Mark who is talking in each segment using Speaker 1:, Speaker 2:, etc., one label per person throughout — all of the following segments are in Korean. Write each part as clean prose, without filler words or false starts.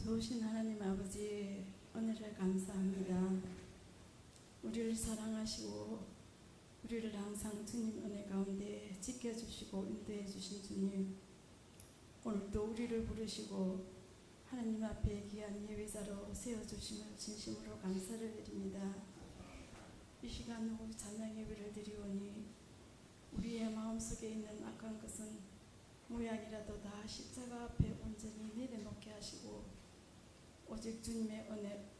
Speaker 1: 좋으신 하나님 아버지, 은혜를 감사합니다. 우리를 사랑하시고 우리를 항상 주님 은혜 가운데 지켜주시고 인도해 주신 주님, 오늘도 우리를 부르시고 하나님 앞에 귀한 예배자로 세워주심을 진심으로 감사를 드립니다. 이 시간 후 찬양 예배를 드리오니 우리의 마음속에 있는 악한 것은 모양이라도 다 십자가 앞에 온전히 내려놓게 하시고 오직 주님의 은혜,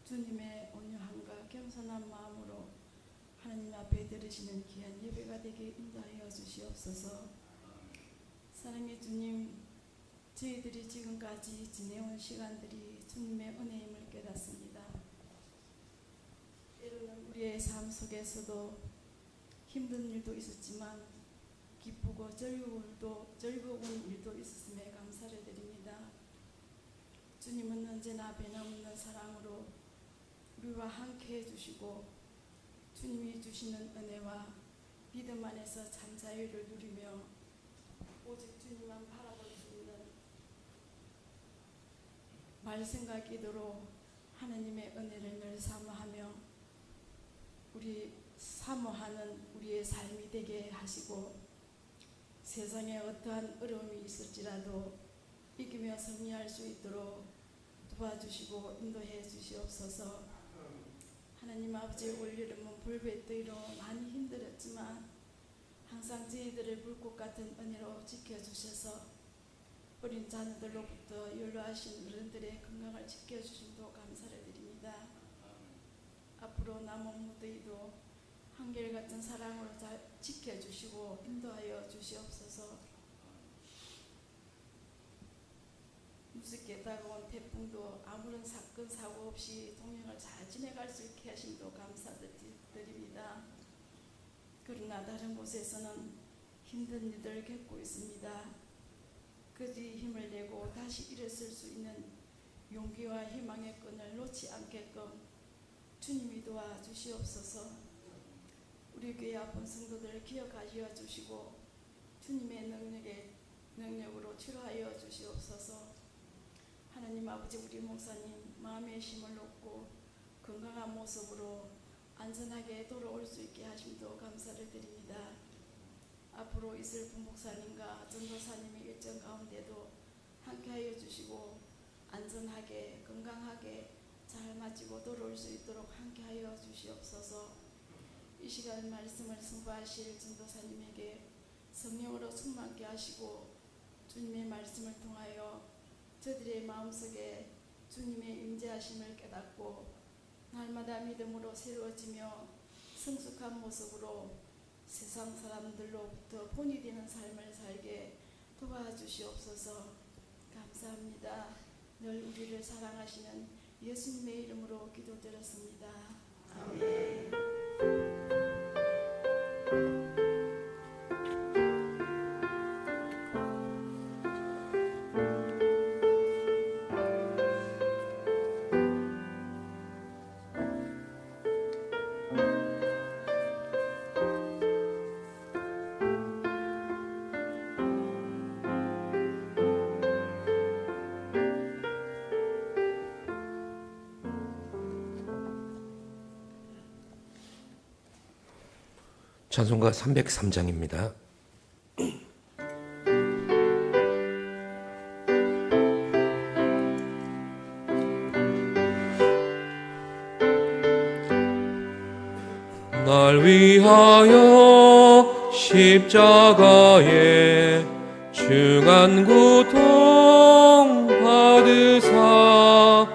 Speaker 1: 주님의 온유함과 겸손한 마음으로 하나님 앞에 들으시는 귀한 예배가 되게 인도하여 주시옵소서. 사랑의 주님, 저희들이 지금까지 지내온 시간들이 주님의 은혜임을 깨닫습니다. 때로는 우리의 삶 속에서도 힘든 일도 있었지만 기쁘고 즐거운 일도 있었음에 감사를 드립니다. 주님은 언제나 변함없는 사랑으로 우리와 함께 해주시고 주님이 주시는 은혜와 믿음 안에서 참 자유를 누리며 오직 주님만 바라볼 수 있는 말씀과 기도로 하나님의 은혜를 늘 사모하며 사모하는 우리의 삶이 되게 하시고 세상에 어떠한 어려움이 있을지라도 이기며 승리할 수 있도록 도와주시고 인도해 주시옵소서. 하나님 아버지, 올 여름은 불볕더위로 많이 힘들었지만 항상 저희들을 불꽃 같은 은혜로 지켜주셔서 어린 자녀들로부터 연로하신 어른들의 건강을 지켜주심도 감사를 드립니다. 앞으로 남은 무더위도 한결같은 사랑으로 지켜주시고 인도하여 주시옵소서. 무섭게 다가온 태풍도 아무런 사건 사고 없이 동행을 잘 지내갈 수 있게 하심도 감사드립니다. 그러나 다른 곳에서는 힘든 일들을 겪고 있습니다. 그들이 힘을 내고 다시 일어설 수 있는 용기와 희망의 끈을 놓지 않게끔 주님이 도와주시옵소서. 우리 교회 아픈 성도들을 기억하여 주시고 주님의 능력으로 치료하여 주시옵소서. 하나님 아버지, 우리 목사님 마음의 힘을 얻고 건강한 모습으로 안전하게 돌아올 수 있게 하심도 감사를 드립니다. 앞으로 있을 부목사님과 전도사님의 일정 가운데도 함께하여 주시고 안전하게 건강하게 잘 마치고 돌아올 수 있도록 함께하여 주시옵소서. 이 시간 말씀을 선포하실 전도사님에게 성령으로 충만케 하시고 주님의 말씀을 통하여 저들의 마음속에 주님의 임재하심을 깨닫고 날마다 믿음으로 새로워지며 성숙한 모습으로 세상 사람들로부터 본이 되는 삶을 살게 도와주시옵소서. 감사합니다. 늘 우리를 사랑하시는 예수님의 이름으로 기도드렸습니다. 아멘.
Speaker 2: 찬송가 303장입니다. 날 위하여 십자가에 중한 고통 받으사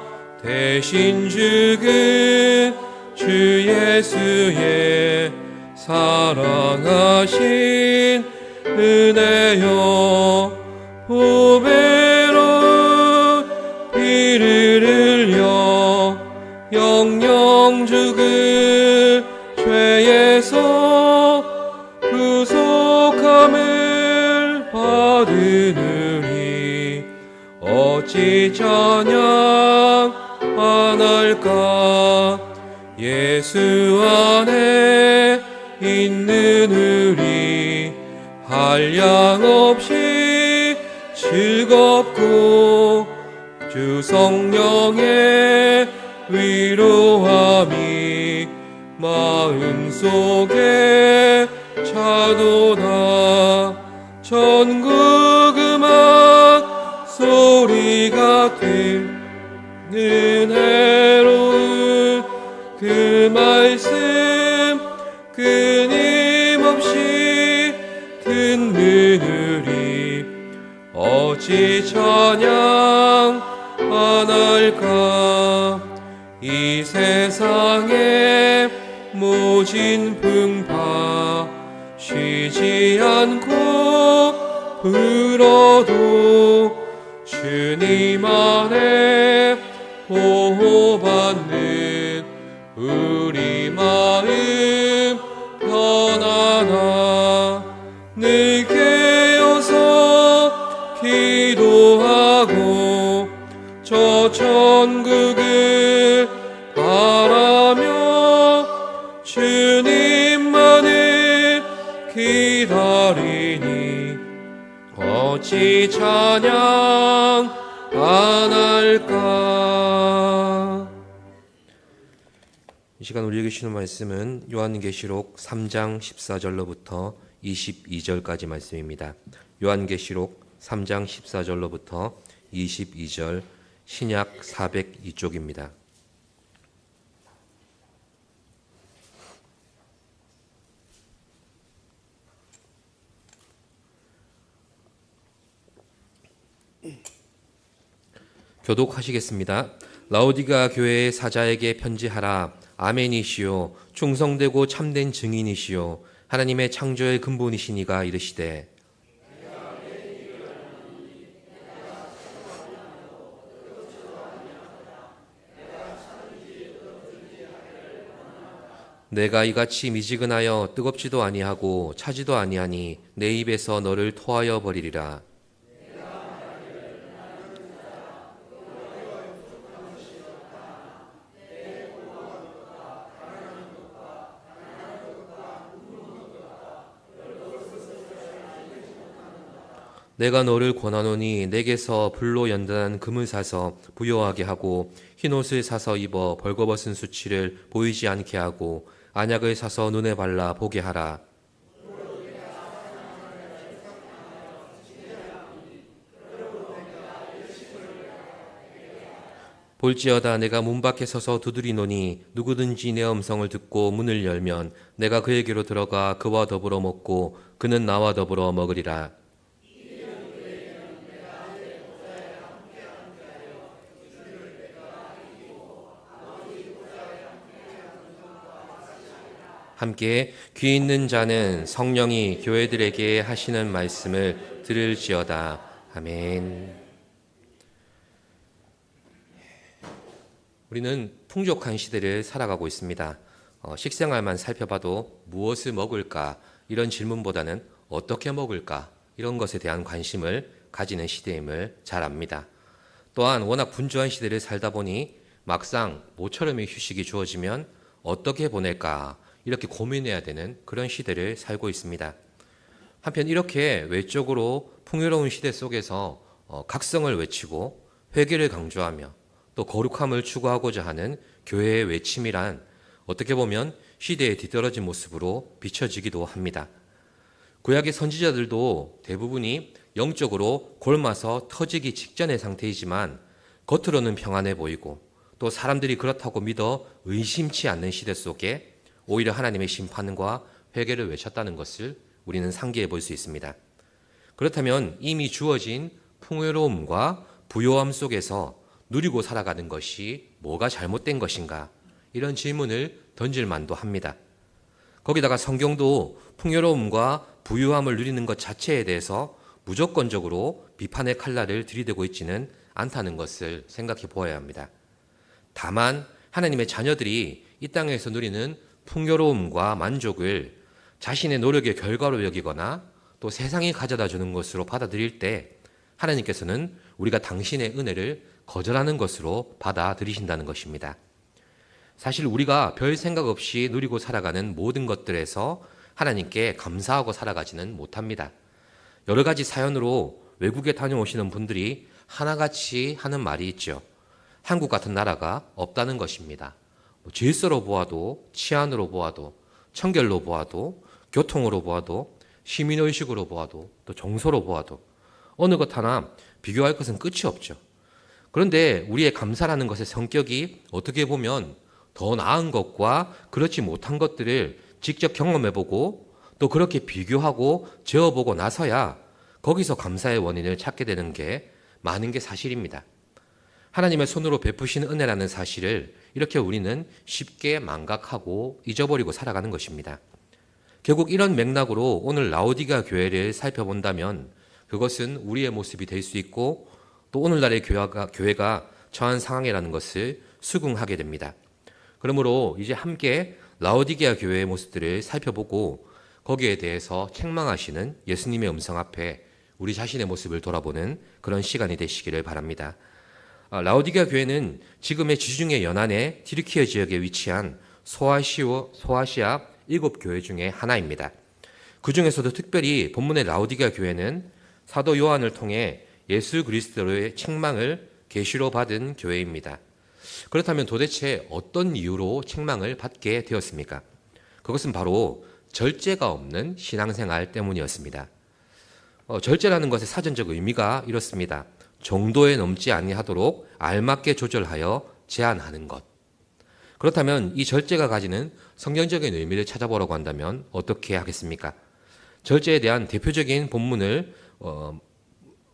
Speaker 2: 대신 죽은 주 예수의 사랑하신 은혜여, 보배로운 피를 흘려 영영 죽은 죄에서 구속함을 받으느니 어찌 찬양 안 할까. 예수 안에 있는 우리 한량없이 즐겁고 주 주 성령의 위로함이 마음속에 차도다. 전국 음악 소리가 듣는 해로운 그 말씀 끊임없이 듣는 우리 어찌 찬양 안 할까. 이 세상의 모진 풍파 쉬지 않고 불어도 주님 안에 보호받는 우리 마음 편안하. 늘 깨어서 기도하고 저 천국을 바라며 주님만을 기다리니 어찌 찬양 안 할까. 이 시간 우리에게 주시는 말씀은 요한계시록 3장 14절로부터 22절까지 말씀입니다. 요한계시록 3장 14절로부터 22절, 신약 402쪽입니다. 교독하시겠습니다. 라오디가 교회의 사자에게 편지하라. 아멘이시요 충성되고 참된 증인이시요 하나님의 창조의 근본이시니가 이르시되 내가 이같이 미지근하여 뜨겁지도 아니하고 차지도 아니하니 내 입에서 너를 토하여 버리리라. 내가 너를 권하노니 내게서 불로 연단한 금을 사서 부요하게 하고 흰옷을 사서 입어 벌거벗은 수치를 보이지 않게 하고 안약을 사서 눈에 발라 보게 하라. 볼지어다 내가 문 밖에 서서 두드리노니 누구든지 내 음성을 듣고 문을 열면 내가 그에게로 들어가 그와 더불어 먹고 그는 나와 더불어 먹으리라. 함께 귀 있는 자는 성령이 교회들에게 하시는 말씀을 들을지어다. 아멘. 우리는 풍족한 시대를 살아가고 있습니다. 식생활만 살펴봐도 무엇을 먹을까 이런 질문보다는 어떻게 먹을까 이런 것에 대한 관심을 가지는 시대임을 잘 압니다. 또한 워낙 분주한 시대를 살다 보니 막상 모처럼의 휴식이 주어지면 어떻게 보낼까 이렇게 고민해야 되는 그런 시대를 살고 있습니다. 한편 이렇게 외적으로 풍요로운 시대 속에서 각성을 외치고 회개를 강조하며 또 거룩함을 추구하고자 하는 교회의 외침이란 어떻게 보면 시대에 뒤떨어진 모습으로 비춰지기도 합니다. 구약의 선지자들도 대부분이 영적으로 곪아서 터지기 직전의 상태이지만 겉으로는 평안해 보이고 또 사람들이 그렇다고 믿어 의심치 않는 시대 속에 오히려 하나님의 심판과 회개를 외쳤다는 것을 우리는 상기해 볼 수 있습니다. 그렇다면 이미 주어진 풍요로움과 부요함 속에서 누리고 살아가는 것이 뭐가 잘못된 것인가? 이런 질문을 던질 만도 합니다. 거기다가 성경도 풍요로움과 부유함을 누리는 것 자체에 대해서 무조건적으로 비판의 칼날을 들이대고 있지는 않다는 것을 생각해 보아야 합니다. 다만 하나님의 자녀들이 이 땅에서 누리는 풍요로움과 만족을 자신의 노력의 결과로 여기거나 또 세상이 가져다 주는 것으로 받아들일 때 하나님께서는 우리가 당신의 은혜를 거절하는 것으로 받아들이신다는 것입니다. 사실 우리가 별 생각 없이 누리고 살아가는 모든 것들에서 하나님께 감사하고 살아가지는 못합니다. 여러 가지 사연으로 외국에 다녀오시는 분들이 하나같이 하는 말이 있죠. 한국 같은 나라가 없다는 것입니다. 질서로 보아도, 치안으로 보아도, 청결로 보아도, 교통으로 보아도, 시민의식으로 보아도, 또 정서로 보아도 어느 것 하나 비교할 것은 끝이 없죠. 그런데 우리의 감사라는 것의 성격이 어떻게 보면 더 나은 것과 그렇지 못한 것들을 직접 경험해보고 또 그렇게 비교하고 재어보고 나서야 거기서 감사의 원인을 찾게 되는 게 많은 게 사실입니다. 하나님의 손으로 베푸신 은혜라는 사실을 이렇게 우리는 쉽게 망각하고 잊어버리고 살아가는 것입니다. 결국 이런 맥락으로 오늘 라오디게아 교회를 살펴본다면 그것은 우리의 모습이 될 수 있고 또 오늘날의 교회가 처한 상황이라는 것을 수긍하게 됩니다. 그러므로 이제 함께 라오디게아 교회의 모습들을 살펴보고 거기에 대해서 책망하시는 예수님의 음성 앞에 우리 자신의 모습을 돌아보는 그런 시간이 되시기를 바랍니다. 라오디게아 교회는 지금의 지중해 연안의 튀르키예 지역에 위치한 소아시아 7교회 중에 하나입니다. 그 중에서도 특별히 본문의 라오디게아 교회는 사도 요한을 통해 예수 그리스도의 책망을 계시로 받은 교회입니다. 그렇다면 도대체 어떤 이유로 책망을 받게 되었습니까? 그것은 바로 절제가 없는 신앙생활 때문이었습니다. 절제라는 것의 사전적 의미가 이렇습니다. 정도에 넘지 아니하도록 알맞게 조절하여 제한하는 것. 그렇다면 이 절제가 가지는 성경적인 의미를 찾아보라고 한다면 어떻게 하겠습니까? 절제에 대한 대표적인 본문을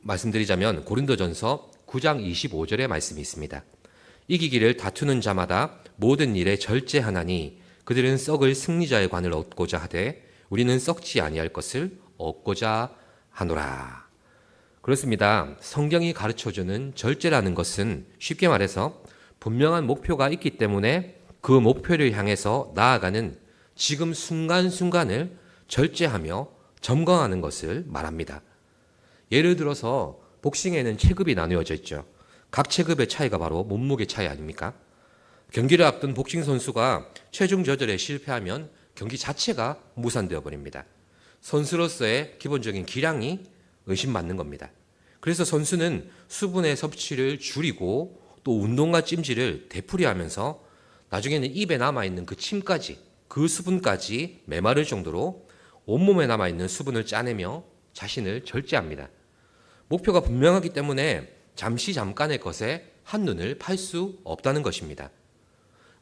Speaker 2: 말씀드리자면 고린도전서 9장 25절의 말씀이 있습니다. 이기기를 다투는 자마다 모든 일에 절제하나니 그들은 썩을 승리자의 관을 얻고자 하되 우리는 썩지 아니할 것을 얻고자 하노라. 그렇습니다. 성경이 가르쳐주는 절제라는 것은 쉽게 말해서 분명한 목표가 있기 때문에 그 목표를 향해서 나아가는 지금 순간순간을 절제하며 점검하는 것을 말합니다. 예를 들어서 복싱에는 체급이 나누어져 있죠. 각 체급의 차이가 바로 몸무게 차이 아닙니까? 경기를 앞둔 복싱 선수가 체중 조절에 실패하면 경기 자체가 무산되어 버립니다. 선수로서의 기본적인 기량이 의심받는 겁니다. 그래서 선수는 수분의 섭취를 줄이고 또 운동과 찜질을 되풀이하면서 나중에는 입에 남아있는 그 침까지, 그 수분까지 메마를 정도로 온몸에 남아있는 수분을 짜내며 자신을 절제합니다. 목표가 분명하기 때문에 잠깐의 것에 한눈을 팔 수 없다는 것입니다.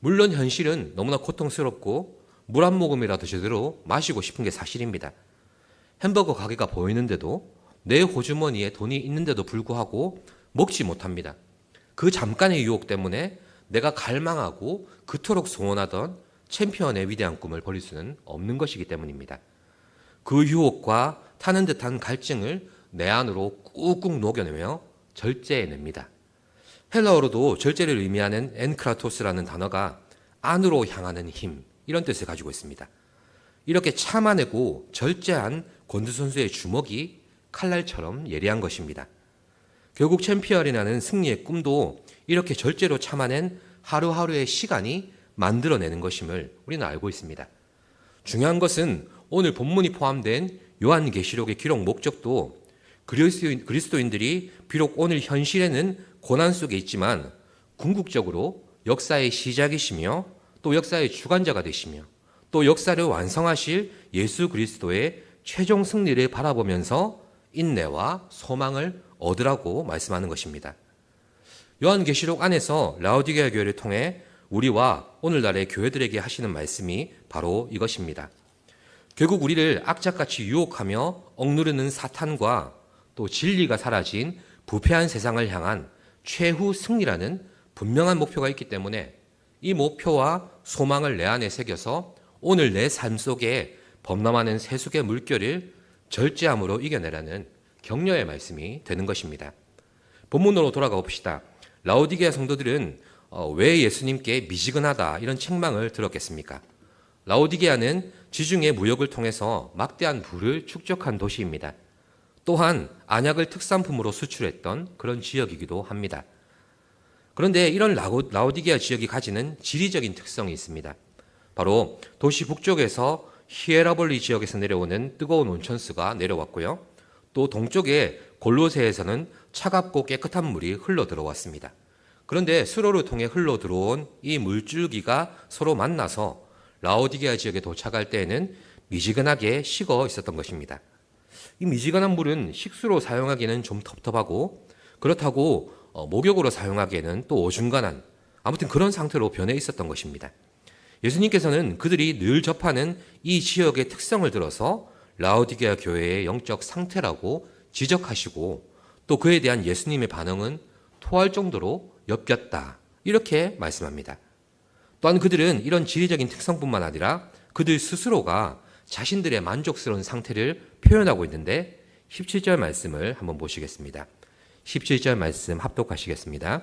Speaker 2: 물론 현실은 너무나 고통스럽고 물 한 모금이라도 제대로 마시고 싶은 게 사실입니다. 햄버거 가게가 보이는데도 내 호주머니에 돈이 있는데도 불구하고 먹지 못합니다. 그 잠깐의 유혹 때문에 내가 갈망하고 그토록 소원하던 챔피언의 위대한 꿈을 버릴 수는 없는 것이기 때문입니다. 그 유혹과 타는 듯한 갈증을 내 안으로 꾹꾹 녹여내며 절제해냅니다. 헬라어로도 절제를 의미하는 엔크라토스라는 단어가 안으로 향하는 힘, 이런 뜻을 가지고 있습니다. 이렇게 참아내고 절제한 권투 선수의 주먹이 칼날처럼 예리한 것입니다. 결국 챔피언이라는 승리의 꿈도 이렇게 절제로 참아낸 하루하루의 시간이 만들어내는 것임을 우리는 알고 있습니다. 중요한 것은 오늘 본문이 포함된 요한계시록의 기록 목적도 그리스도인들이 비록 오늘 현실에는 고난 속에 있지만 궁극적으로 역사의 시작이시며 또 역사의 주관자가 되시며 또 역사를 완성하실 예수 그리스도의 최종 승리를 바라보면서 인내와 소망을 얻으라고 말씀하는 것입니다. 요한계시록 안에서 라오디게아 교회를 통해 우리와 오늘날의 교회들에게 하시는 말씀이 바로 이것입니다. 결국 우리를 악착같이 유혹하며 억누르는 사탄과 또 진리가 사라진 부패한 세상을 향한 최후 승리라는 분명한 목표가 있기 때문에 이 목표와 소망을 내 안에 새겨서 오늘 내 삶 속에 범람하는 세속의 물결을 절제함으로 이겨내라는 격려의 말씀이 되는 것입니다. 본문으로 돌아가 봅시다. 라오디게아 성도들은 왜 예수님께 미지근하다 이런 책망을 들었겠습니까? 라오디게아는 지중해 무역을 통해서 막대한 부를 축적한 도시입니다. 또한 안약을 특산품으로 수출했던 그런 지역이기도 합니다. 그런데 이런 라오디게아 지역이 가지는 지리적인 특성이 있습니다. 바로 도시 북쪽에서 히에라볼리 지역에서 내려오는 뜨거운 온천수가 내려왔고요. 또 동쪽의 골로새에서는 차갑고 깨끗한 물이 흘러 들어왔습니다. 그런데 수로를 통해 흘러 들어온 이 물줄기가 서로 만나서 라오디게아 지역에 도착할 때에는 미지근하게 식어 있었던 것입니다. 이 미지근한 물은 식수로 사용하기에는 좀 텁텁하고 그렇다고 목욕으로 사용하기에는 또 어중간한 아무튼 그런 상태로 변해 있었던 것입니다. 예수님께서는 그들이 늘 접하는 이 지역의 특성을 들어서 라오디게아 교회의 영적 상태라고 지적하시고 또 그에 대한 예수님의 반응은 토할 정도로 역겹다 이렇게 말씀합니다. 또한 그들은 이런 지리적인 특성뿐만 아니라 그들 스스로가 자신들의 만족스러운 상태를 표현하고 있는데 17절 말씀을 한번 보시겠습니다. 17절 말씀 합독하시겠습니다.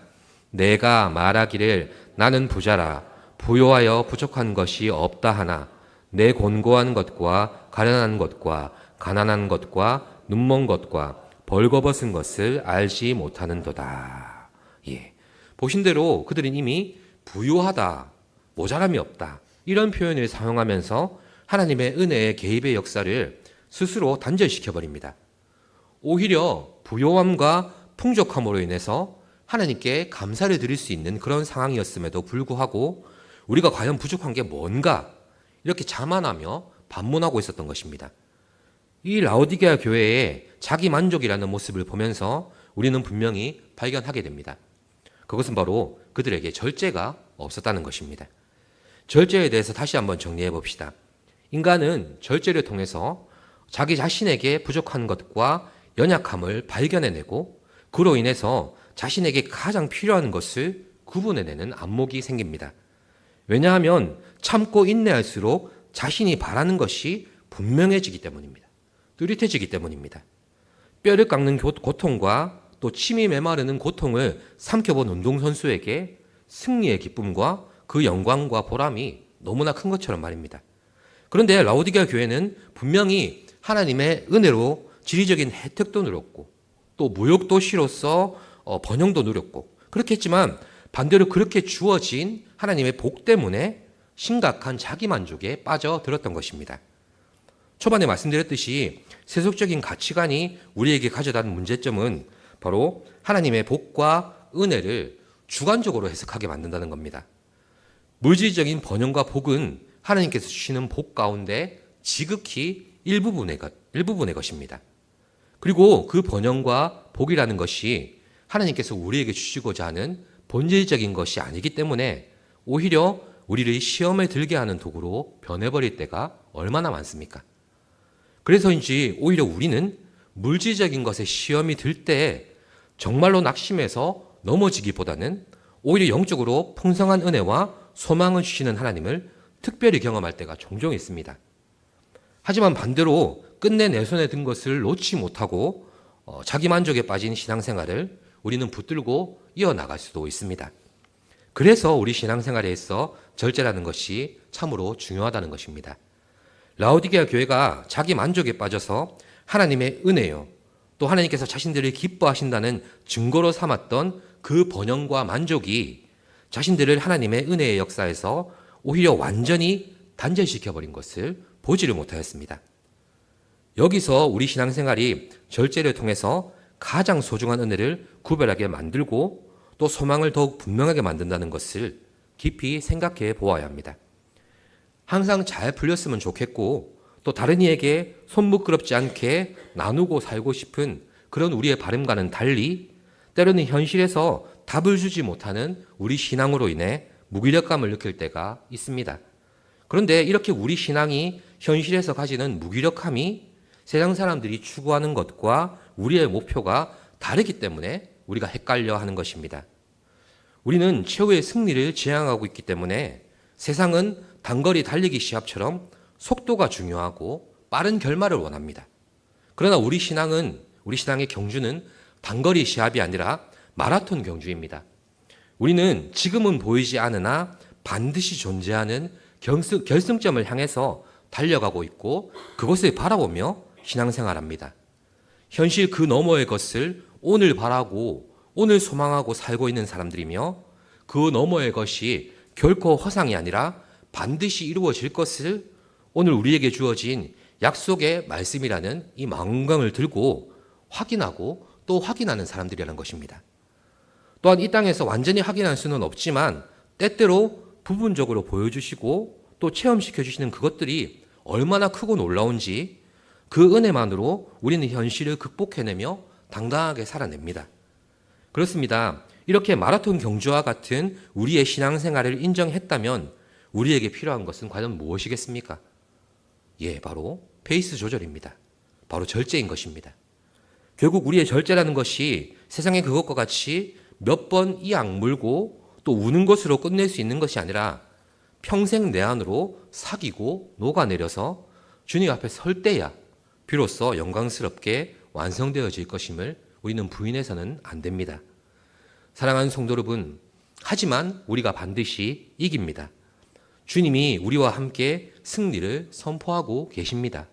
Speaker 2: 내가 말하기를 나는 부자라 부요하여 부족한 것이 없다 하나 내 곤고한 것과 가련한 것과 가난한 것과 눈먼 것과 벌거벗은 것을 알지 못하는도다. 예. 보신 대로 그들은 이미 부요하다, 모자람이 없다 이런 표현을 사용하면서 하나님의 은혜의 개입의 역사를 스스로 단절시켜버립니다. 오히려 부요함과 풍족함으로 인해서 하나님께 감사를 드릴 수 있는 그런 상황이었음에도 불구하고 우리가 과연 부족한 게 뭔가 이렇게 자만하며 반문하고 있었던 것입니다. 이 라오디게아 교회의 자기 만족이라는 모습을 보면서 우리는 분명히 발견하게 됩니다. 그것은 바로 그들에게 절제가 없었다는 것입니다. 절제에 대해서 다시 한번 정리해 봅시다. 인간은 절제를 통해서 자기 자신에게 부족한 것과 연약함을 발견해내고 그로 인해서 자신에게 가장 필요한 것을 구분해내는 안목이 생깁니다. 왜냐하면 참고 인내할수록 자신이 바라는 것이 분명해지기 때문입니다. 뚜렷해지기 때문입니다. 뼈를 깎는 고통과 또 침이 메마르는 고통을 삼켜본 운동선수에게 승리의 기쁨과 그 영광과 보람이 너무나 큰 것처럼 말입니다. 그런데 라오디게아 교회는 분명히 하나님의 은혜로 지리적인 혜택도 누렸고 또 무역도시로서 번영도 누렸고 그렇게 했지만 반대로 그렇게 주어진 하나님의 복 때문에 심각한 자기만족에 빠져들었던 것입니다. 초반에 말씀드렸듯이 세속적인 가치관이 우리에게 가져다는 문제점은 바로 하나님의 복과 은혜를 주관적으로 해석하게 만든다는 겁니다. 물질적인 번영과 복은 하나님께서 주시는 복 가운데 지극히 일부분의 것입니다. 그리고 그 번영과 복이라는 것이 하나님께서 우리에게 주시고자 하는 본질적인 것이 아니기 때문에 오히려 우리를 시험에 들게 하는 도구로 변해버릴 때가 얼마나 많습니까? 그래서인지 오히려 우리는 물질적인 것에 시험이 들 때 정말로 낙심해서 넘어지기보다는 오히려 영적으로 풍성한 은혜와 소망을 주시는 하나님을 특별히 경험할 때가 종종 있습니다. 하지만 반대로 끝내 내 손에 든 것을 놓지 못하고 자기 만족에 빠진 신앙생활을 우리는 붙들고 이어나갈 수도 있습니다. 그래서 우리 신앙생활에 있어 절제라는 것이 참으로 중요하다는 것입니다. 라오디게아 교회가 자기 만족에 빠져서 하나님의 은혜요, 또 하나님께서 자신들을 기뻐하신다는 증거로 삼았던 그 번영과 만족이 자신들을 하나님의 은혜의 역사에서 오히려 완전히 단절시켜버린 것을 보지를 못하였습니다. 여기서 우리 신앙생활이 절제를 통해서 가장 소중한 은혜를 구별하게 만들고 또 소망을 더욱 분명하게 만든다는 것을 깊이 생각해 보아야 합니다. 항상 잘 풀렸으면 좋겠고 또 다른 이에게 손부끄럽지 않게 나누고 살고 싶은 그런 우리의 바람과는 달리 때로는 현실에서 답을 주지 못하는 우리 신앙으로 인해 무기력감을 느낄 때가 있습니다. 그런데 이렇게 우리 신앙이 현실에서 가지는 무기력함이 세상 사람들이 추구하는 것과 우리의 목표가 다르기 때문에 우리가 헷갈려 하는 것입니다. 우리는 최후의 승리를 지향하고 있기 때문에 세상은 단거리 달리기 시합처럼 속도가 중요하고 빠른 결말을 원합니다. 그러나 우리 신앙의 경주는 단거리 시합이 아니라 마라톤 경주입니다. 우리는 지금은 보이지 않으나 반드시 존재하는 결승점을 향해서 달려가고 있고 그것을 바라보며 신앙생활합니다. 현실 그 너머의 것을 오늘 바라고 오늘 소망하고 살고 있는 사람들이며 그 너머의 것이 결코 허상이 아니라 반드시 이루어질 것을 오늘 우리에게 주어진 약속의 말씀이라는 이 망원경을 들고 확인하고 또 확인하는 사람들이라는 것입니다. 또한 이 땅에서 완전히 확인할 수는 없지만 때때로 부분적으로 보여주시고 또 체험시켜 주시는 그것들이 얼마나 크고 놀라운지 그 은혜만으로 우리는 현실을 극복해내며 당당하게 살아냅니다. 그렇습니다. 이렇게 마라톤 경주와 같은 우리의 신앙생활을 인정했다면 우리에게 필요한 것은 과연 무엇이겠습니까? 바로 페이스 조절입니다. 바로 절제인 것입니다. 결국 우리의 절제라는 것이 세상의 그것과 같이 몇 번 이 악물고 또 우는 것으로 끝낼 수 있는 것이 아니라 평생 내 안으로 사귀고 녹아내려서 주님 앞에 설 때야 비로소 영광스럽게 완성되어질 것임을 우리는 부인해서는 안 됩니다. 사랑하는 성도 여러분, 하지만 우리가 반드시 이깁니다. 주님이 우리와 함께 승리를 선포하고 계십니다.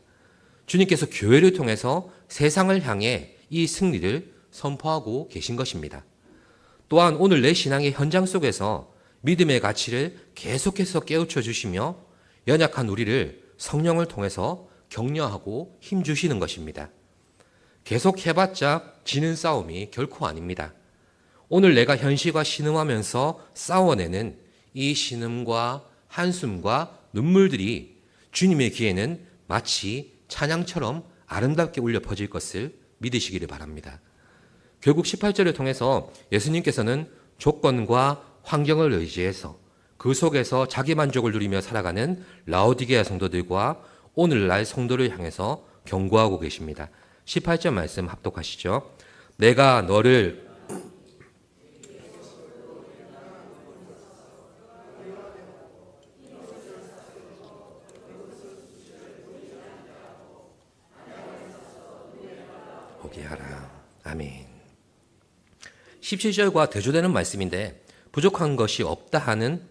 Speaker 2: 주님께서 교회를 통해서 세상을 향해 이 승리를 선포하고 계신 것입니다. 또한 오늘 내 신앙의 현장 속에서 믿음의 가치를 계속해서 깨우쳐 주시며 연약한 우리를 성령을 통해서 격려하고 힘주시는 것입니다. 계속 해봤자 지는 싸움이 결코 아닙니다. 오늘 내가 현실과 신음하면서 싸워내는 이 신음과 한숨과 눈물들이 주님의 귀에는 마치 찬양처럼 아름답게 울려 퍼질 것을 믿으시기를 바랍니다. 결국 18절을 통해서 예수님께서는 조건과 환경을 의지해서 그 속에서 자기 만족을 누리며 살아가는 라오디게아 성도들과 오늘날 성도를 향해서 경고하고 계십니다. 18절 말씀 합독하시죠. 내가 너를 오게 하라. 아멘. 17절과 대조되는 말씀인데 부족한 것이 없다 하는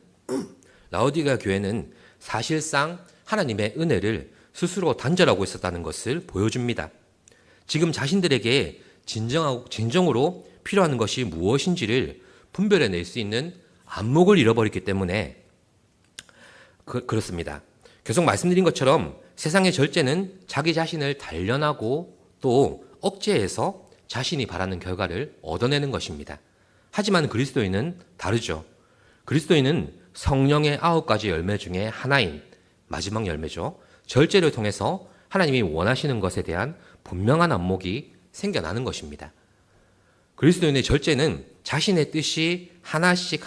Speaker 2: 라오디게아 교회는 사실상 하나님의 은혜를 스스로 단절하고 있었다는 것을 보여줍니다. 지금 자신들에게 진정으로 필요한 것이 무엇인지를 분별해낼 수 있는 안목을 잃어버렸기 때문에 그렇습니다. 계속 말씀드린 것처럼 세상의 절제는 자기 자신을 단련하고 또 억제해서 자신이 바라는 결과를 얻어내는 것입니다. 하지만 그리스도인은 다르죠. 그리스도인은 성령의 9가지 열매 중에 하나인 마지막 열매죠. 절제를 통해서 하나님이 원하시는 것에 대한 분명한 안목이 생겨나는 것입니다. 그리스도인의 절제는 자신의 뜻이 하나씩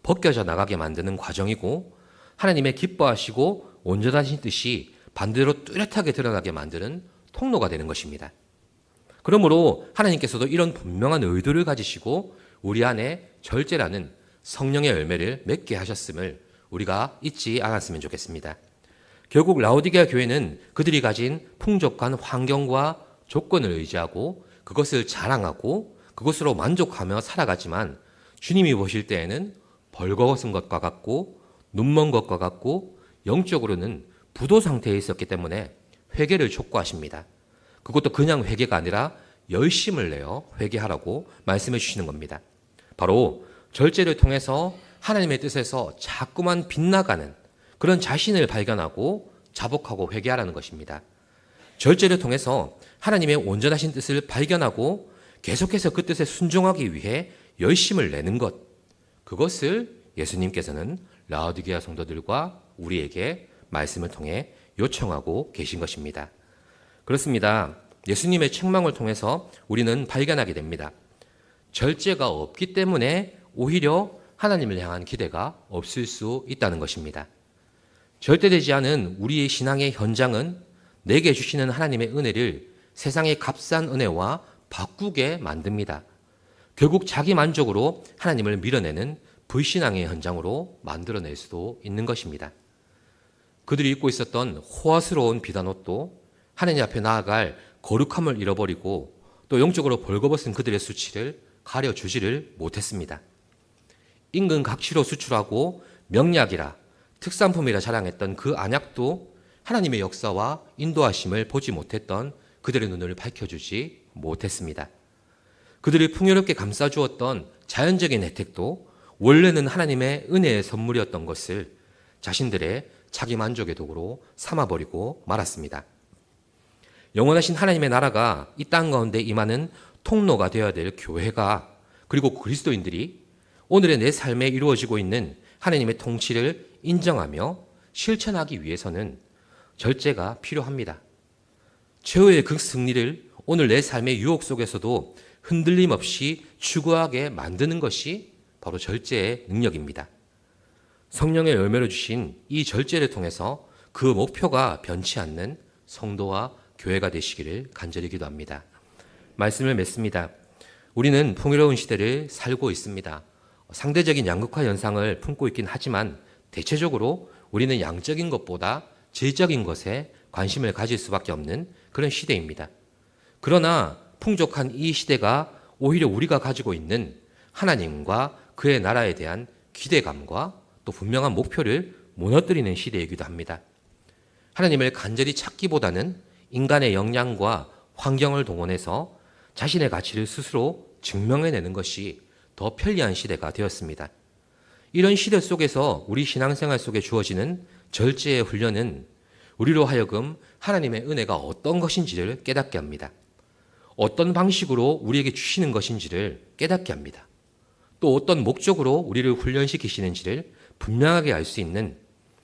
Speaker 2: 벗겨져 나가게 만드는 과정이고 하나님의 기뻐하시고 온전하신 뜻이 반대로 뚜렷하게 드러나게 만드는 통로가 되는 것입니다. 그러므로 하나님께서도 이런 분명한 의도를 가지시고 우리 안에 절제라는 성령의 열매를 맺게 하셨음을 우리가 잊지 않았으면 좋겠습니다. 결국 라오디게아 교회는 그들이 가진 풍족한 환경과 조건을 의지하고 그것을 자랑하고 그것으로 만족하며 살아가지만 주님이 보실 때에는 벌거벗은 것과 같고 눈먼 것과 같고 영적으로는 부도 상태에 있었기 때문에 회개를 촉구하십니다. 그것도 그냥 회개가 아니라 열심을 내어 회개하라고 말씀해 주시는 겁니다. 바로 절제를 통해서 하나님의 뜻에서 자꾸만 빗나가는 그런 자신을 발견하고 자복하고 회개하라는 것입니다. 절제를 통해서 하나님의 온전하신 뜻을 발견하고 계속해서 그 뜻에 순종하기 위해 열심을 내는 것, 그것을 예수님께서는 라오디게아 성도들과 우리에게 말씀을 통해 요청하고 계신 것입니다. 그렇습니다. 예수님의 책망을 통해서 우리는 발견하게 됩니다. 절제가 없기 때문에 오히려 하나님을 향한 기대가 없을 수 있다는 것입니다. 절대되지 않은 우리의 신앙의 현장은 내게 주시는 하나님의 은혜를 세상의 값싼 은혜와 바꾸게 만듭니다. 결국 자기 만족으로 하나님을 밀어내는 불신앙의 현장으로 만들어낼 수도 있는 것입니다. 그들이 입고 있었던 호화스러운 비단옷도 하나님 앞에 나아갈 거룩함을 잃어버리고 또 영적으로 벌거벗은 그들의 수치를 가려주지를 못했습니다. 인근 각지로 수출하고 명약이라 특산품이라 자랑했던 그 안약도 하나님의 역사와 인도하심을 보지 못했던 그들의 눈을 밝혀주지 못했습니다. 그들을 풍요롭게 감싸주었던 자연적인 혜택도 원래는 하나님의 은혜의 선물이었던 것을 자신들의 자기 만족의 도구로 삼아버리고 말았습니다. 영원하신 하나님의 나라가 이 땅 가운데 임하는 통로가 되어야 될 교회가, 그리고 그리스도인들이 오늘의 내 삶에 이루어지고 있는 하나님의 통치를 인정하며 실천하기 위해서는 절제가 필요합니다. 최후의 그 승리를 오늘 내 삶의 유혹 속에서도 흔들림 없이 추구하게 만드는 것이 바로 절제의 능력입니다. 성령의 열매로 주신 이 절제를 통해서 그 목표가 변치 않는 성도와 교회가 되시기를 간절히 기도합니다. 말씀을 맺습니다. 우리는 풍요로운 시대를 살고 있습니다. 상대적인 양극화 현상을 품고 있긴 하지만 대체적으로 우리는 양적인 것보다 질적인 것에 관심을 가질 수밖에 없는 그런 시대입니다. 그러나 풍족한 이 시대가 오히려 우리가 가지고 있는 하나님과 그의 나라에 대한 기대감과 또 분명한 목표를 무너뜨리는 시대이기도 합니다. 하나님을 간절히 찾기보다는 인간의 역량과 환경을 동원해서 자신의 가치를 스스로 증명해내는 것이 더 편리한 시대가 되었습니다. 이런 시대 속에서 우리 신앙생활 속에 주어지는 절제의 훈련은 우리로 하여금 하나님의 은혜가 어떤 것인지를 깨닫게 합니다. 어떤 방식으로 우리에게 주시는 것인지를 깨닫게 합니다. 또 어떤 목적으로 우리를 훈련시키시는지를 분명하게 알 수 있는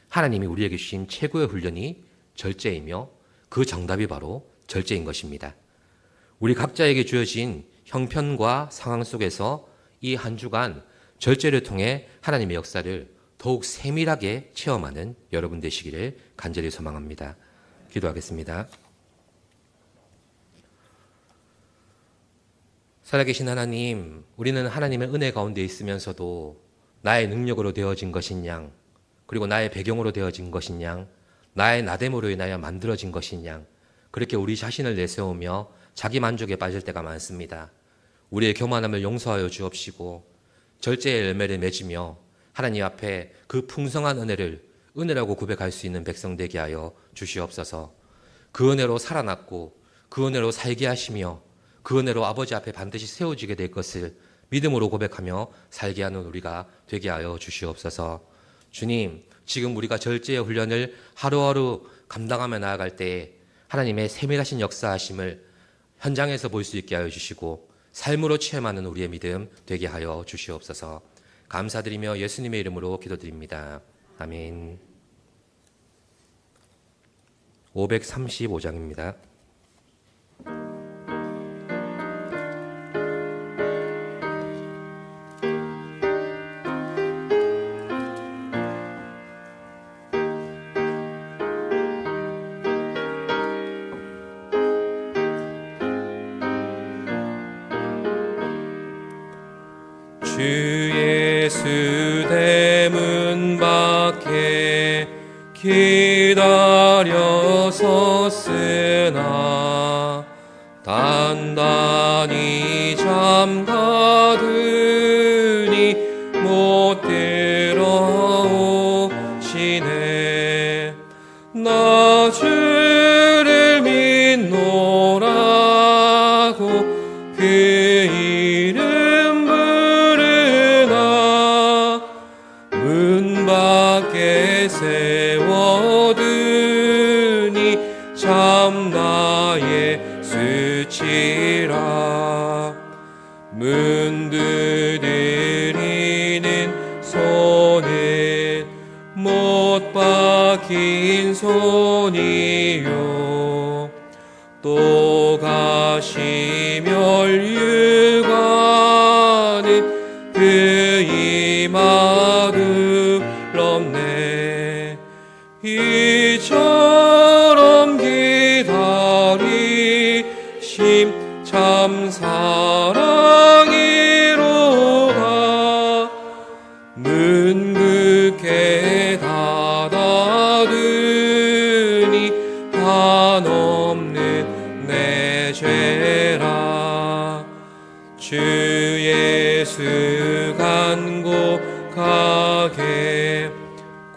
Speaker 2: 하나님이 우리에게 주신 최고의 훈련이 절제이며 그 정답이 바로 절제인 것입니다. 우리 각자에게 주어진 형편과 상황 속에서 이 한 주간 절제를 통해 하나님의 역사를 더욱 세밀하게 체험하는 여러분 되시기를 간절히 소망합니다. 기도하겠습니다. 살아계신 하나님, 우리는 하나님의 은혜 가운데 있으면서도 나의 능력으로 되어진 것인 양, 그리고 나의 배경으로 되어진 것인 양, 나의 나됨으로 인하여 만들어진 것인 양, 그렇게 우리 자신을 내세우며 자기 만족에 빠질 때가 많습니다. 우리의 교만함을 용서하여 주옵시고 절제의 열매를 맺으며 하나님 앞에 그 풍성한 은혜를 은혜라고 고백할 수 있는 백성 되게 하여 주시옵소서. 그 은혜로 살아났고 그 은혜로 살게 하시며 그 은혜로 아버지 앞에 반드시 세워지게 될 것을 믿음으로 고백하며 살게 하는 우리가 되게 하여 주시옵소서. 주님, 지금 우리가 절제의 훈련을 하루하루 감당하며 나아갈 때에 하나님의 세밀하신 역사하심을 현장에서 볼 수 있게 하여 주시고 삶으로 체험하는 우리의 믿음 되게 하여 주시옵소서. 감사드리며 예수님의 이름으로 기도드립니다. 아멘. 535장입니다.
Speaker 3: 주 예수 대문 밖에 기다려 섰으나 단단히 잠가두니 못 들어오시네. 나 주를 믿노라고 그 이름 부르나 문 밖에 세워두니 참나의 수치라. 문 두드리는 손은 못 박힌 손이요 또 가시 멸류관은 그 이마 둘럽네. 이처럼 기다리심 참 사랑이로다. 문 굳게 닫아두니 한없는 내 죄라. 주 예수 간곡하게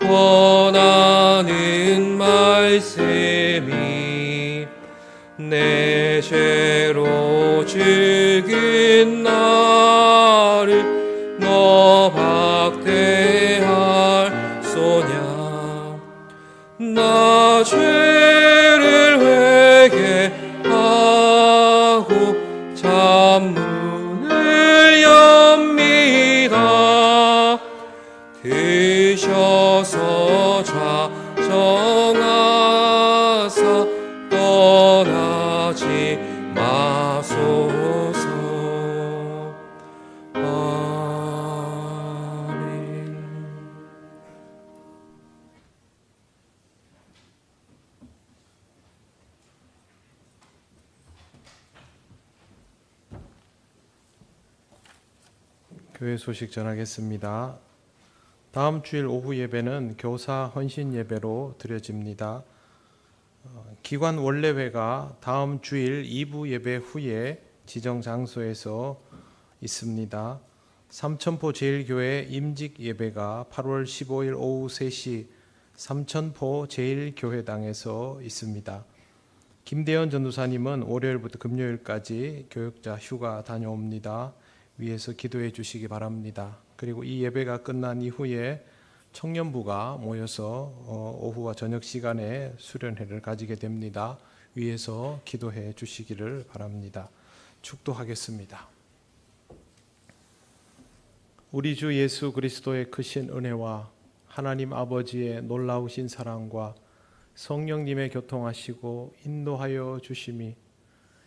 Speaker 3: 권하는 말씀이 내 죄로 죽은 나를 너 박대할 소냐. 나 죄를 인정하사 떠나지 마소서. 아멘.
Speaker 4: 교회 소식 전하겠습니다. 다음 주일 오후 예배는 교사 헌신 예배로 드려집니다. 기관 원래회가 다음 주일 2부 예배 후에 지정 장소에서 있습니다. 삼천포 제일교회 임직 예배가 8월 15일 오후 3시 삼천포 제일교회당에서 있습니다. 김대현 전도사님은 월요일부터 금요일까지 교역자 휴가 다녀옵니다. 위에서 기도해 주시기 바랍니다. 그리고 이 예배가 끝난 이후에 청년부가 모여서 오후와 저녁 시간에 수련회를 가지게 됩니다. 위에서 기도해 주시기를 바랍니다. 축도하겠습니다. 우리 주 예수 그리스도의 크신 은혜와 하나님 아버지의 놀라우신 사랑과 성령님의 교통하시고 인도하여 주심이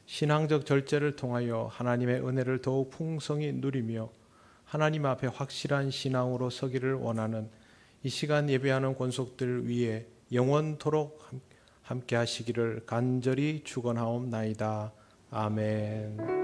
Speaker 4: 신앙적 절제를 통하여 하나님의 은혜를 더욱 풍성히 누리며 하나님 앞에 확실한 신앙으로 서기를 원하는 이 시간 예배하는 권속들 위에 영원토록 함께 하시기를 간절히 축원하옵나이다. 아멘.